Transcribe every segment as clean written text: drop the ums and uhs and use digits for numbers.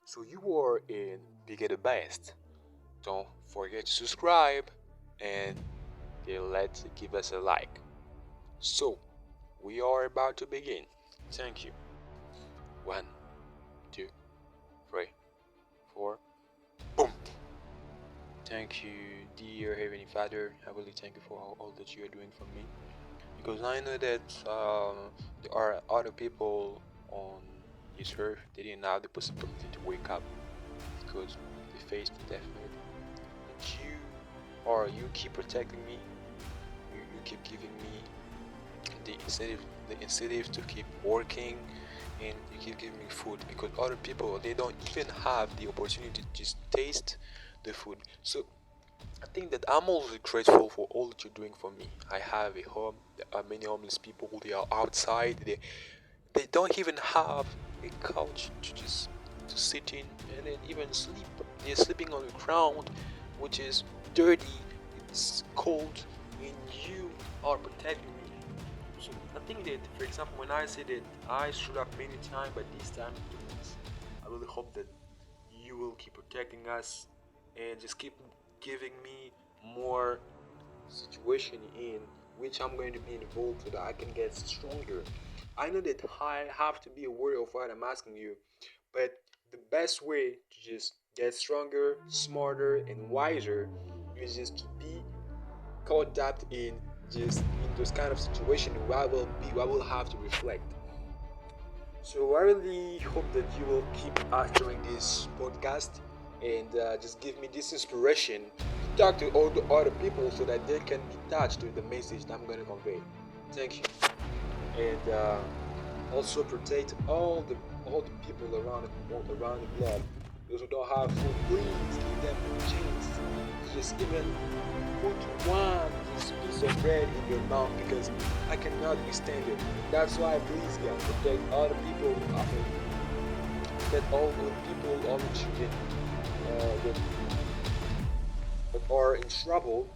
So you are in Bigger the Best. Don't forget to subscribe and let's give us a like. So we are about to begin. Thank you. One, two, three, four. Boom. Thank you, dear Heavenly Father. I really thank you for all that you are doing for me. Because I know that there are other people on this earth they didn't have the possibility to wake up because they faced deathbed. And you keep protecting me. You keep giving me the incentive to keep working, and you keep giving me food because other people they don't even have the opportunity to just taste the food. So I think that I'm always grateful for all that you're doing for me. I have a home. There are many homeless people. They are outside. They don't even have a couch to sit in and then even sleep. They're sleeping on the ground, which is dirty. It's cold, and you are protecting me. So I think that, for example, when I say that I screwed up many times, but this time, please, I really hope that you will keep protecting us and just keep giving me more situation in which I'm going to be involved so that I can get stronger. I know that I have to be aware of what I'm asking you, but the best way to just get stronger, smarter, and wiser is just to be caught up in just in those kind of situations where I will have to reflect. So I really hope that you will keep answering this podcast and just give me this inspiration to talk to all the other people so that they can be touched with the message that I'm going to convey. Thank you, and also protect all the people around the globe. Those who don't have food, please give them a chance. Just even put one just piece of bread in your mouth because I cannot withstand it. That's why please God protect all the people protect all the people, all the children that are in trouble.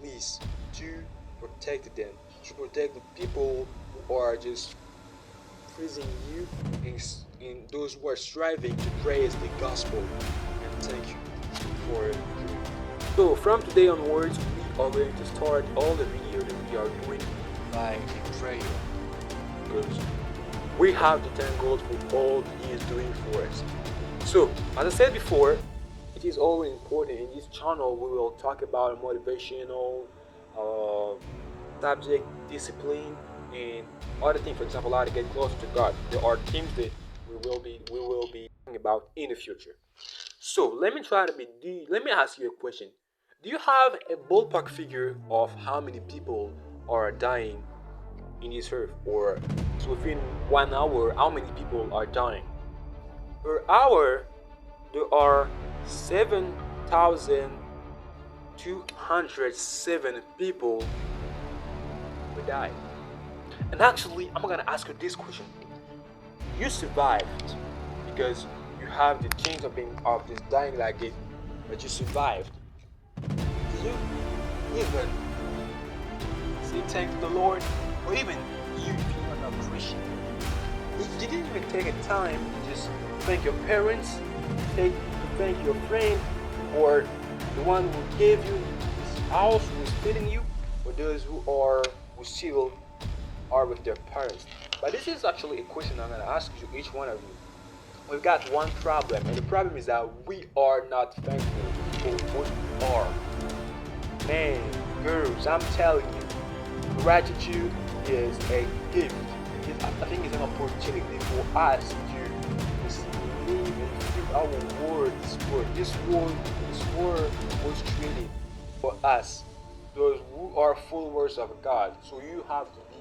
Please to protect them, to protect the people who are just praising you and those who are striving to praise the gospel. And thank you for. So from today onwards, we are going to start all the video that we are doing by a prayer because we have to thank God for all He is doing for us. So, as I said before, it is always important in this channel we will talk about motivational uh, subject, discipline, and other things. For example, how to get closer to God. There are things that we will be talking about in the future. So let me ask you a question. Do you have a ballpark figure of how many people are dying in this earth, or so within 1 hour, how many people are dying? Per hour, there are 7,207 people who die. And actually, I'm gonna ask you this question: you survived because you have the chance of just dying like it, but you survived. Did you even say thank to the Lord, or even you if you are not Christian? You didn't even take a time to just thank your parents, take to thank your friend, or the one who gave you this house, who is feeding you, or those who still are with their parents. But this is actually a question I'm gonna ask you, each one of you. We've got one problem, and the problem is that we are not thankful for what we are. Man, girls, I'm telling you, gratitude is a gift. I think it's an opportunity for us to just live and feel our world. This world was created for us, those who are followers of God. So you have to be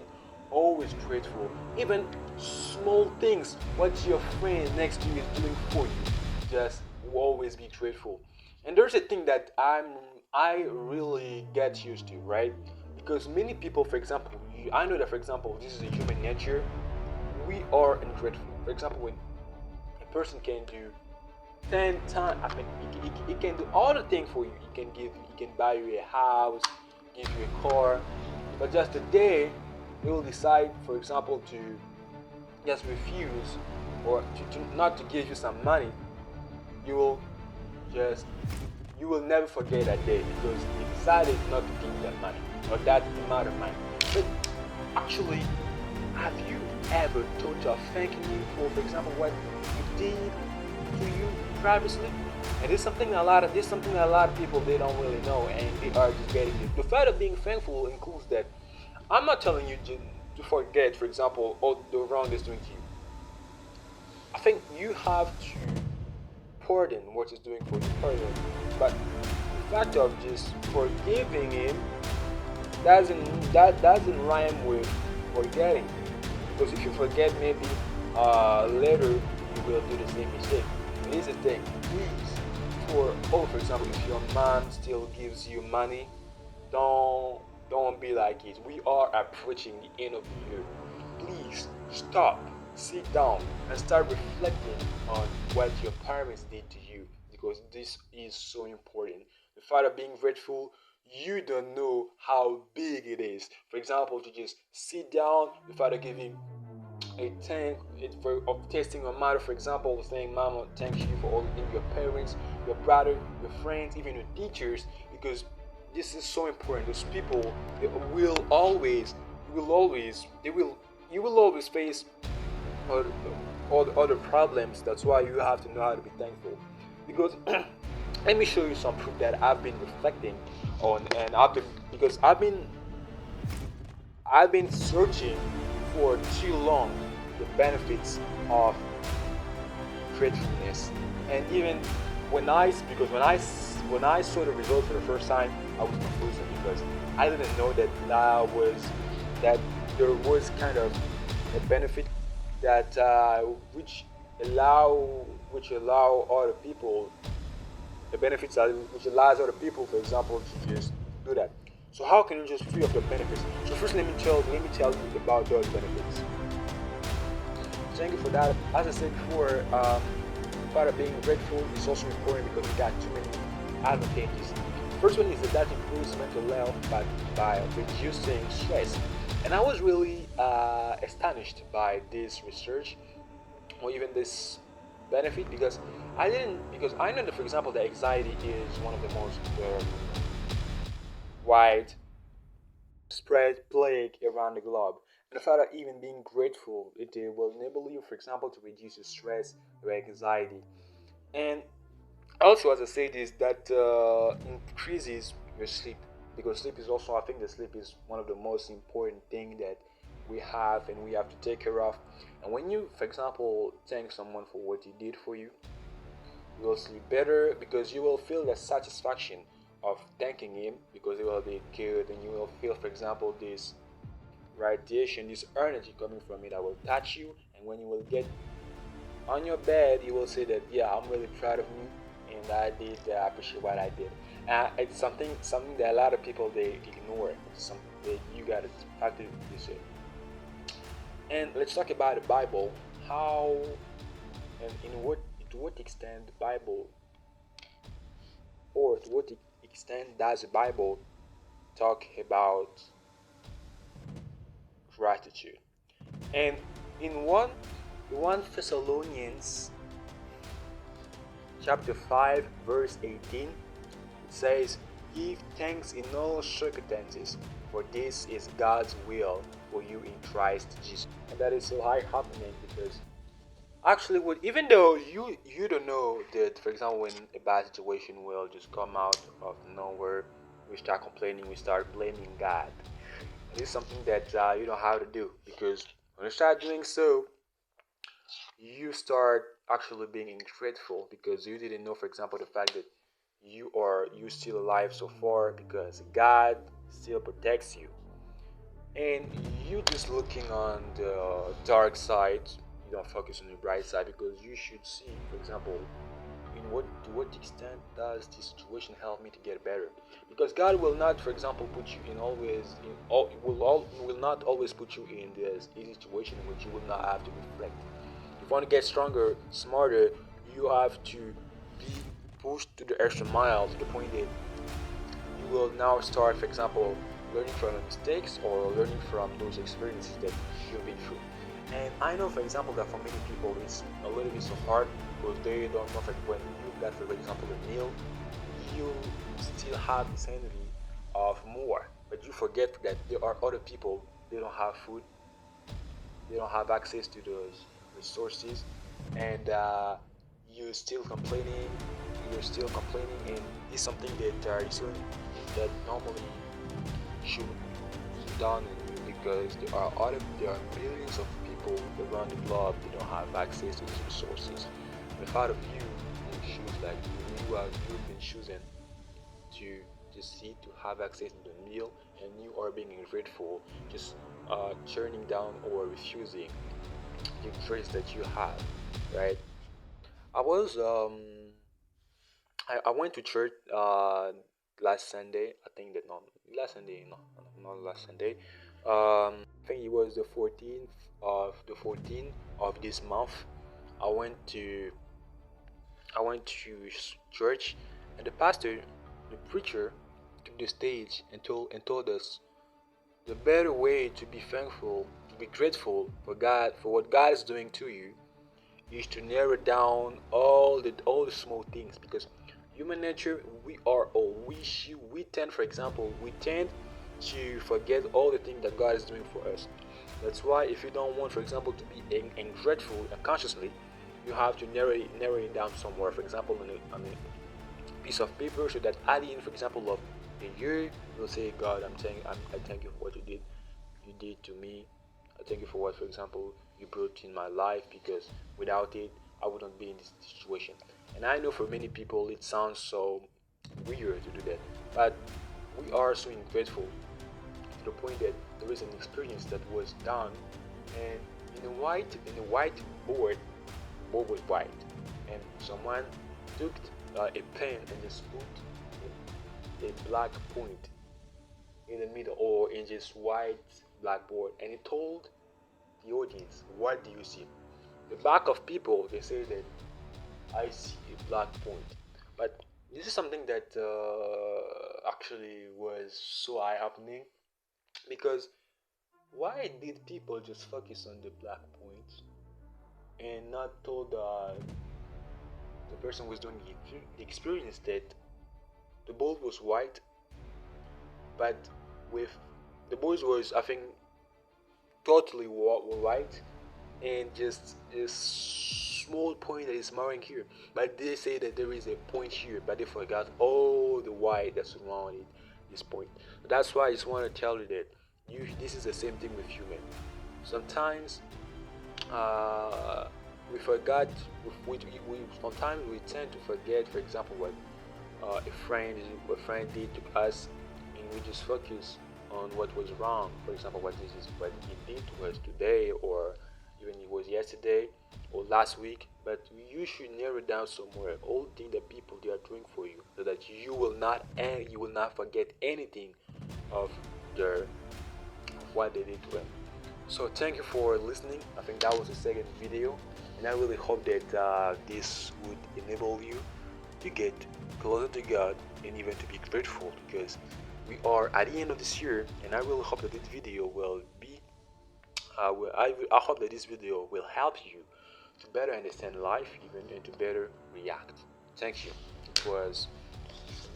always grateful. Even small things, what your friend next to you is doing for you, just always be grateful. And there's a thing that I really get used to, right? Because many people, for example, I know that, for example, this is a human nature. We are ungrateful. For example, when a person can do 10 times, I mean, he can do all the things for you. He can buy you a house, give you a car, but just the day he will decide, for example, to just refuse or to not to give you some money, you will just you will never forget that day because you decided not to give that money or that amount of money. But actually, have you ever thought of thanking you for example, what you did to you previously? And this is something that a lot of people they don't really know, and they are just getting it. The fact of being thankful includes that. I'm not telling you to forget, for example, all the wrong is doing to you. I think you have to pardon what he's doing for you, pardon. But the fact of just forgiving him doesn't rhyme with forgetting. Because if you forget, maybe later you will do the same mistake. And here's the thing, please, for example, if your mom still gives you money, don't be like it. We are approaching the end of the year. Please stop, sit down, and start reflecting on what your parents did to you because this is so important. The fact of being grateful, you don't know how big it is. For example, to just sit down, the fact of giving a thank it for of testing your mother, for example, saying mama thank you for all the things, your parents, your brother, your friends, even your teachers, because this is so important. Those people they will always they will you will always face all, all the other problems. That's why you have to know how to be thankful. Because let me show you some proof that I've been reflecting on, and I've been searching for too long the benefits of gratefulness, and even when I saw the results for the first time, I was confused because I didn't know that there was kind of a benefit that which allow other people the benefits that which allows other people, for example, to just do that. So how can you just free up the benefits? So first, let me tell you about those benefits. Thank you for that. As I said before, part of being grateful is also important because we got too many advantages. First one is that improves mental health by reducing stress. And I was really astonished by this research or even this benefit because I know that for example that anxiety is one of the most wide spread plague around the globe. And the fact that even being grateful, it will enable you, for example, to reduce your stress, your anxiety, and also, as I said, is that increases your sleep because sleep is also, I think, the sleep is one of the most important thing that we have and we have to take care of. And when you, for example, thank someone for what he did for you, you will sleep better because you will feel the satisfaction of thanking him because it will be good, and you will feel, for example, this radiation, this energy coming from it that will touch you, and when you will get on your bed, you will say that yeah, I'm really proud of me, and I did appreciate what I did. It's something that a lot of people they ignore. It's something that you gotta practice it. And let's talk about the Bible. How and in what to what extent the Bible, or to what extent does the Bible talk about gratitude? And in one Thessalonians chapter 5 verse 18, it says, give thanks in all circumstances, for this is God's will for you in Christ Jesus. And that is so high happening because actually what even though you don't know that, for example, when a bad situation will just come out of nowhere, we start complaining, we start blaming God. And this is something that you don't have to do, because when you start doing so, you start actually being grateful because you didn't know, for example, the fact that you still alive so far because God still protects you, and you just looking on the dark side, you don't focus on the bright side because you should see, for example, to what extent does this situation help me to get better? Because God will not, for example, put you in always in all will not always put you in this easy situation which you will not have to reflect. If you want to get stronger, smarter, you have to be pushed to the extra mile to the point that you will now start, for example, learning from the mistakes or learning from those experiences that you've been through. And I know, for example, that for many people it's a little bit so hard because they don't know that when you got, for example, a meal, you still have this energy of more, but you forget that there are other people, they don't have food, they don't have access to those resources, and you're still complaining, and it's something that that normally should be done in you, because there are millions of people around the globe that don't have access to these resources. Without of you in shoes like you've been choosing to just see to have access to the meal, and you are being ungrateful, just turning down or refusing the traits that you have, right? I was I went to church last Sunday. I think that not last Sunday, no, not last Sunday. I think it was the 14th of this month. I went to church, and the pastor, the preacher, took the stage and told us the better way to be thankful, to be grateful for God, for what God is doing to you, is to narrow down all the small things, because human nature, we are all we tend, for example, we tend to forget all the things that God is doing for us. That's why if you don't want, for example, to be ungrateful consciously, you have to narrow it down somewhere, for example, on a piece of paper, so that at the end, for example, of the year, you'll say, God, I thank you for what you did to me. I thank you for what, for example, you brought in my life, because without it, I wouldn't be in this situation. And I know for many people it sounds so weird to do that, but we are so grateful to the point that there is an experience that was done, and in a white board was white, and someone took a pen and just put a black point in the middle, or in this white blackboard, and it told the audience, what do you see? The back of people, they say that I see a black point. But this is something that actually was so eye-opening, because why did people just focus on the black point and not told the person who was doing the experience that the bowl was white, but with the bowl was, I think, totally white, and just a small point that is marring here. But they say that there is a point here, but they forgot all the white that surrounded this point. That's why I just want to tell you that this is the same thing with human. Sometimes we forgot. We sometimes we tend to forget, for example, what a friend did to us, and we just focus on what was wrong. For example, what he did to us today, or even it was yesterday or last week. But you should narrow down somewhere all the things that people they are doing for you, so that you will not forget anything of their of what they did to them. So thank you for listening. I think that was the second video, and I really hope that this would enable you to get closer to God, and even to be grateful, because we are at the end of this year, and I really hope that this video will be. I hope that this video will help you to better understand life, even, and to better react. Thank you. It was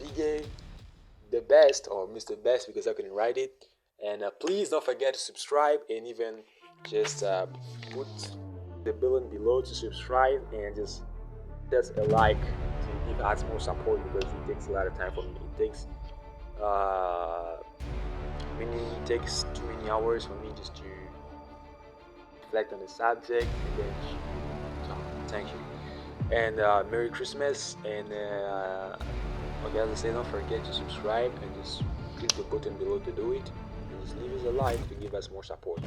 BJ, the best, or Mr. Best, because I couldn't write it. And please don't forget to subscribe, and even just put the button below to subscribe, and just a like to give us more support, because it takes a lot of time for me. Uh, it takes too many hours for me just to reflect on the subject, and then so, thank you. And Merry Christmas, and okay, as I say, don't forget to subscribe, and just click the button below to do it, and just leave us a like to give us more support.